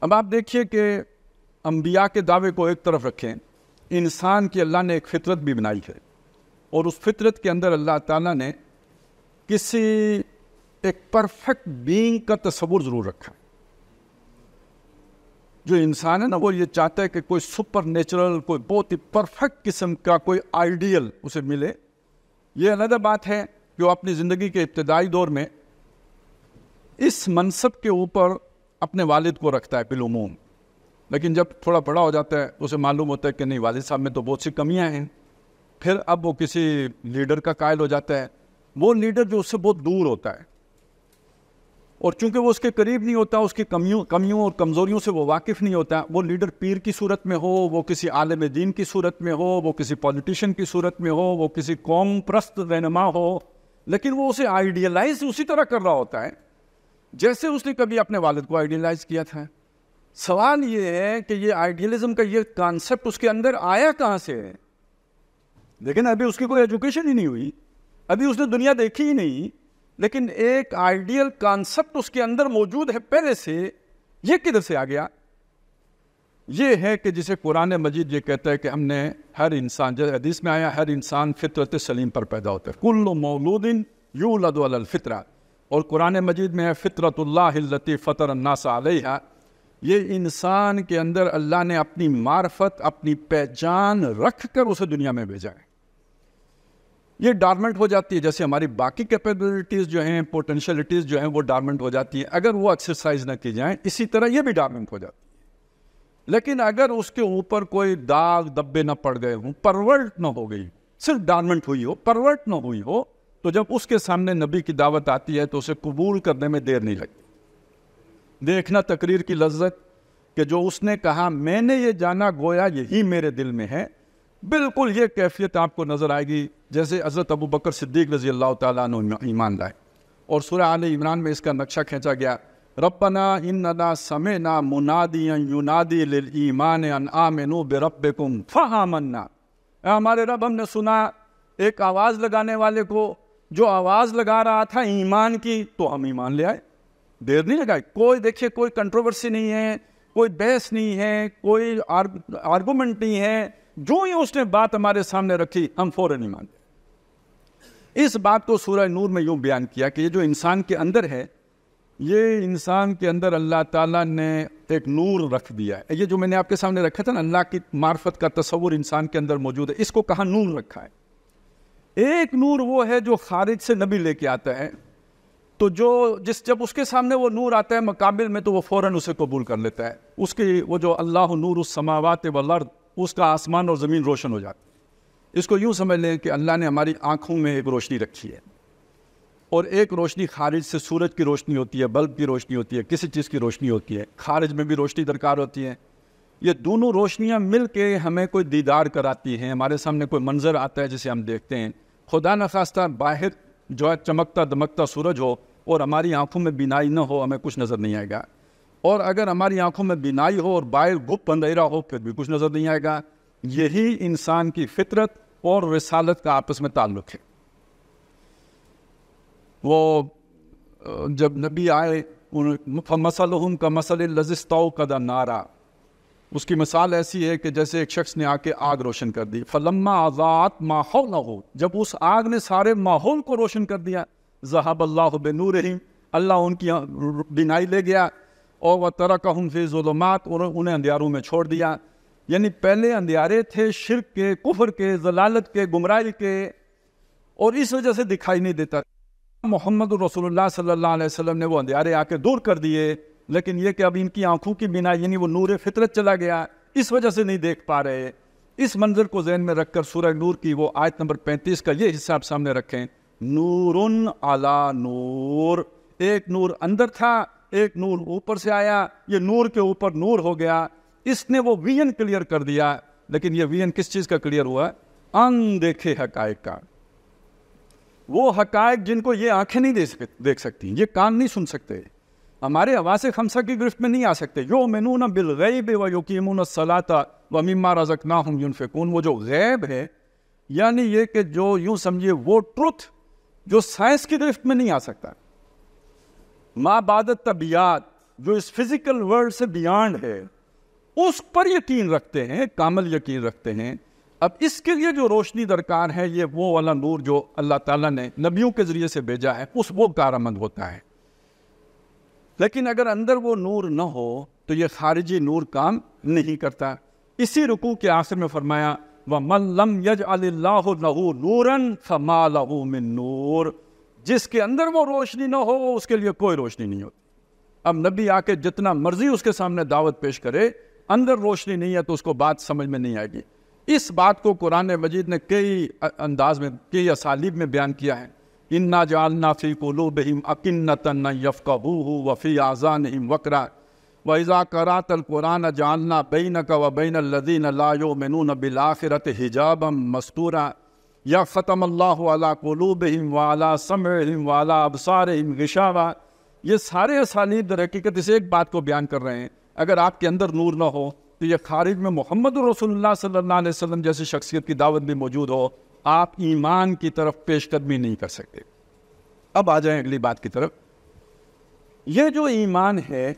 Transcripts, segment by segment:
اب آپ دیکھیے کہ انبیاء کے دعوے کو ایک طرف رکھیں، انسان کی اللہ نے ایک فطرت بھی بنائی ہے، اور اس فطرت کے اندر اللہ تعالیٰ نے کسی ایک پرفیکٹ بینگ کا تصور ضرور رکھا ہے۔ جو انسان ہے نا، وہ یہ چاہتا ہے کہ کوئی سپر نیچرل، کوئی بہت ہی پرفیکٹ قسم کا کوئی آئیڈیل اسے ملے۔ یہ علیحدہ بات ہے کہ وہ اپنی زندگی کے ابتدائی دور میں اس منصب کے اوپر اپنے والد کو رکھتا ہے بالعموم، لیکن جب تھوڑا بڑا ہو جاتا ہے تو اسے معلوم ہوتا ہے کہ نہیں، والد صاحب میں تو بہت سی کمیاں ہیں۔ پھر اب وہ کسی لیڈر کا قائل ہو جاتا ہے، وہ لیڈر جو اس سے بہت دور ہوتا ہے، اور چونکہ وہ اس کے قریب نہیں ہوتا، اس کی کمیوں اور کمزوریوں سے وہ واقف نہیں ہوتا۔ وہ لیڈر پیر کی صورت میں ہو، وہ کسی عالم دین کی صورت میں ہو، وہ کسی پولیٹیشین کی صورت میں ہو، وہ کسی قوم پرست رہنما ہو، لیکن وہ اسے آئیڈیلائز اسی طرح کر رہا ہوتا ہے جیسے اس نے کبھی اپنے والد کو آئیڈیلائز کیا تھا۔ سوال یہ ہے کہ یہ آئیڈیلزم کا یہ کانسیپٹ اس کے اندر آیا کہاں سے ہے؟ لیکن ابھی اس کی کوئی ایجوکیشن ہی نہیں ہوئی، ابھی اس نے دنیا دیکھی ہی نہیں، لیکن ایک آئیڈیل کانسیپٹ اس کے اندر موجود ہے پہلے سے۔ یہ کدھر سے آ گیا؟ یہ ہے کہ جسے قرآن مجید یہ کہتا ہے کہ ہم نے ہر انسان، جیسے حدیث میں آیا، ہر انسان فطرت سلیم پر پیدا ہوتا ہے، کل مولود یولد علی الفطرہ، اور قرآن مجید میں ہے فطرت اللہ التی فطر الناس علیہا۔ یہ انسان کے اندر اللہ نے اپنی معرفت، اپنی پہچان رکھ کر اسے دنیا میں بھیجا ہے۔ یہ ڈارمنٹ ہو جاتی ہے، جیسے ہماری باقی کیپیبلٹیز جو ہیں، پوٹینشیلٹیز جو ہیں، وہ ڈارمنٹ ہو جاتی ہیں اگر وہ ایکسرسائز نہ کی جائیں، اسی طرح یہ بھی ڈارمنٹ ہو جاتی ہے۔ لیکن اگر اس کے اوپر کوئی داغ دبے نہ پڑ گئے ہوں، پرورٹ نہ ہو گئی، صرف ڈارمنٹ ہوئی ہو، پرورٹ نہ ہوئی ہو، تو جب اس کے سامنے نبی کی دعوت آتی ہے تو اسے قبول کرنے میں دیر نہیں لگتی۔ دیکھنا تقریر کی لذت کہ جو اس نے کہا، میں نے یہ جانا گویا یہی میرے دل میں ہے، بالکل یہ کیفیت آپ کو نظر آئے گی جیسے حضرت ابو بکر صدیق رضی اللہ تعالیٰ عنہ ایمان لائے۔ اور سورہ آل عمران میں اس کا نقشہ کھینچا گیا، ربنا اننا سمعنا منادیا ینادی للایمان ان آمنوا بربکم فآمنا۔ اے ہمارے رب، ہم نے سنا ایک آواز لگانے والے کو جو آواز لگا رہا تھا ایمان کی، تو ہم ایمان لے آئے، دیر نہیں لگائی۔ کوئی دیکھیے، کوئی کنٹروورسی نہیں ہے، کوئی بحث نہیں ہے، کوئی آرگومنٹ نہیں ہے، جو ہی اس نے بات ہمارے سامنے رکھی ہم فوراً ایمان لے۔ اس بات کو سورہ نور میں یوں بیان کیا کہ یہ جو انسان کے اندر ہے، یہ انسان کے اندر اللہ تعالیٰ نے ایک نور رکھ دیا ہے۔ یہ جو میں نے آپ کے سامنے رکھا تھا نا، اللہ کی معرفت کا تصور انسان کے اندر موجود ہے، اس کو کہاں نور رکھا ہے۔ ایک نور وہ ہے جو خارج سے نبی لے کے آتا ہے، تو جب اس کے سامنے وہ نور آتا ہے مقابل میں، تو وہ فوراً اسے قبول کر لیتا ہے۔ اس کی وہ جو اللہ نور السماوات والارض، اس کا آسمان اور زمین روشن ہو جاتی ہے۔ اس کو یوں سمجھ لیں کہ اللہ نے ہماری آنکھوں میں ایک روشنی رکھی ہے، اور ایک روشنی خارج سے سورج کی روشنی ہوتی ہے، بلب کی روشنی ہوتی ہے، کسی چیز کی روشنی ہوتی ہے، خارج میں بھی روشنی درکار ہوتی ہے۔ یہ دونوں روشنیاں مل کے ہمیں کوئی دیدار کراتی ہیں، ہمارے سامنے کوئی منظر آتا ہے جسے ہم دیکھتے ہیں۔ خدا نخواستہ باہر جو ہے چمکتا دمکتا سورج ہو اور ہماری آنکھوں میں بینائی نہ ہو، ہمیں کچھ نظر نہیں آئے گا، اور اگر ہماری آنکھوں میں بینائی ہو اور باہر گپ اندھیرا ہو، پھر بھی کچھ نظر نہیں آئے گا۔ یہی انسان کی فطرت اور رسالت کا آپس میں تعلق ہے۔ وہ جب نبی آئے، فَمَثَلُهُمْ كَمَثَلِ الَّذِي اسْتَوْقَدَ نَارًا، اس کی مثال ایسی ہے کہ جیسے ایک شخص نے آ کے آگ روشن کر دی، فَلَمَّا أَضَاءَتْ مَا حَوْلَهُ، جب اس آگ نے سارے ماحول کو روشن کر دیا، ذَهَبَ اللَّهُ بِنُورِهِمْ، اللہ ان کی بینائی لے گیا، اور وَتَرَكَهُمْ فِي ظُلُمَاتٍ، اور انہیں اندھیاروں میں چھوڑ دیا۔ یعنی پہلے اندھیارے تھے شرک کے، کفر کے، ضلالت کے، گمراہی کے، اور اس وجہ سے دکھائی نہیں دیتا۔ محمد رسول اللہ صلی اللہ علیہ وسلم نے وہ اندھیارے آ کے دور کر دیے، لیکن یہ کہ اب ان کی آنکھوں کی بینائی یعنی وہ نور فطرت چلا گیا، اس وجہ سے نہیں دیکھ پا رہے۔ اس منظر کو ذہن میں رکھ کر سورہ نور کی وہ آیت نمبر 35 کا یہ حصہ آپ سامنے رکھیں، نورن علی نور، ایک نور اندر تھا، ایک نور اوپر سے آیا، یہ نور کے اوپر نور ہو گیا۔ اس نے وہ ویژن کلیئر کر دیا، لیکن یہ ویژن کس چیز کا کلیئر ہوا؟ اندیکھے حقائق کا۔ وہ حقائق جن کو یہ آنکھیں نہیں دیکھ سکتی، یہ کان نہیں سن سکتے، ہمارے حواس خمسہ کی گرفت میں نہیں آ سکتے۔ یؤمنون بالغیب ویقیمون الصلاۃ ومما رزقناہم ینفقون، وہ جو غیب ہے، یعنی یہ کہ جو یوں سمجھیے وہ ٹروتھ جو سائنس کی گرفت میں نہیں آ سکتا۔ ما بعد الطبیعت، جو اس فزیکل ورلڈ سے بیانڈ ہے اس پر یقین رکھتے ہیں، کامل یقین رکھتے ہیں. اب اس کے لیے جو روشنی درکار ہے یہ وہ والا نور جو اللہ تعالیٰ نے نبیوں کے ذریعے سے بھیجا ہے وہ کارآمد ہوتا ہے. لیکن اگر اندر وہ نور نہ ہو تو یہ خارجی نور کام نہیں کرتا. اسی رکوع کے آخر میں فرمایا وَمَن لَّمْ يَجْعَلِ اللَّهُ لَهُ نُورًا فَمَا لَهُ مِن نُور. جس کے اندر وہ روشنی نہ ہو اس کے لیے کوئی روشنی نہیں ہوتی. اب نبی آ کے جتنا مرضی اس کے سامنے دعوت پیش کرے، اندر روشنی نہیں ہے تو اس کو بات سمجھ میں نہیں آئے گی. اس بات کو قرآن مجید نے کئی انداز میں، کئی اسالیب میں بیان کیا ہے. اِنَّا جَعَلْنَا فِي قُلُوبِهِمْ أَكِنَّةً أَن يَفْقَهُوهُ وَفِي آذَانِهِمْ وَقْرًا وَإِذَا قَرَأْتَ الْقُرْآنَ جَعَلْنَا بَيْنَكَ وَبَيْنَ الَّذِينَ لَا يُؤْمِنُونَ بِالْآخِرَةِ حِجَابًا مَسْتُورًا یا ختم اللہ علی قلوبہم وعلی سمعہم وعلی ابصارہم غشاوہ. یہ سارے اسالیب در حقیقت اس ایک بات کو بیان کر رہے ہیں، اگر آپ کے اندر نور نہ ہو تو یہ خارج میں محمد رسول اللہ صلی اللہ علیہ وسلم جیسی شخصیت کی دعوت بھی موجود ہو، آپ ایمان کی طرف پیش قدمی نہیں کر سکتے. اب آ جائیں اگلی بات کی طرف. یہ جو ایمان ہے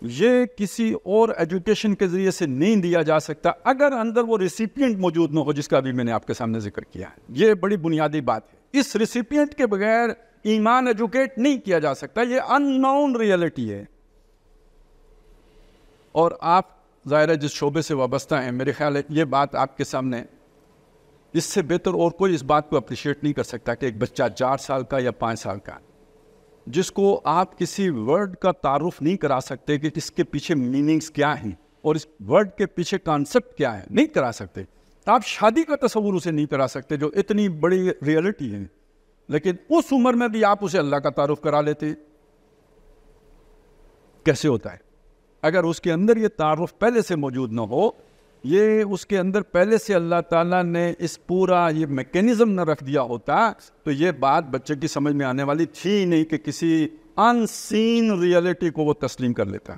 یہ کسی اور ایجوکیشن کے ذریعے سے نہیں دیا جا سکتا اگر اندر وہ ریسیپینٹ موجود نہ ہو، جس کا بھی میں نے آپ کے سامنے ذکر کیا ہے. یہ بڑی بنیادی بات ہے. اس ریسیپینٹ کے بغیر ایمان ایجوکیٹ نہیں کیا جا سکتا. یہ ان نون ریئلٹی ہے. اور آپ ظاہر ہے جس شعبے سے وابستہ ہیں، میرے خیال ہے یہ بات آپ کے سامنے اس سے بہتر اور کوئی اس بات کو اپریشیٹ نہیں کر سکتا کہ ایک بچہ 4 سال کا یا 5 سال کا جس کو آپ کسی ورڈ کا تعارف نہیں کرا سکتے کہ اس کے پیچھے میننگز کیا ہیں اور اس ورڈ کے پیچھے کانسیپٹ کیا ہے، نہیں کرا سکتے. آپ شادی کا تصور اسے نہیں کرا سکتے جو اتنی بڑی ریئلٹی ہے، لیکن اس عمر میں بھی آپ اسے اللہ کا تعارف کرا لیتے. کیسے ہوتا ہے؟ اگر اس کے اندر یہ تعارف پہلے سے موجود نہ ہو، یہ اس کے اندر پہلے سے اللہ تعالیٰ نے اس پورا یہ میکینزم نہ رکھ دیا ہوتا تو یہ بات بچے کی سمجھ میں آنے والی تھی نہیں کہ کسی ان سین ریئلٹی کو وہ تسلیم کر لیتا.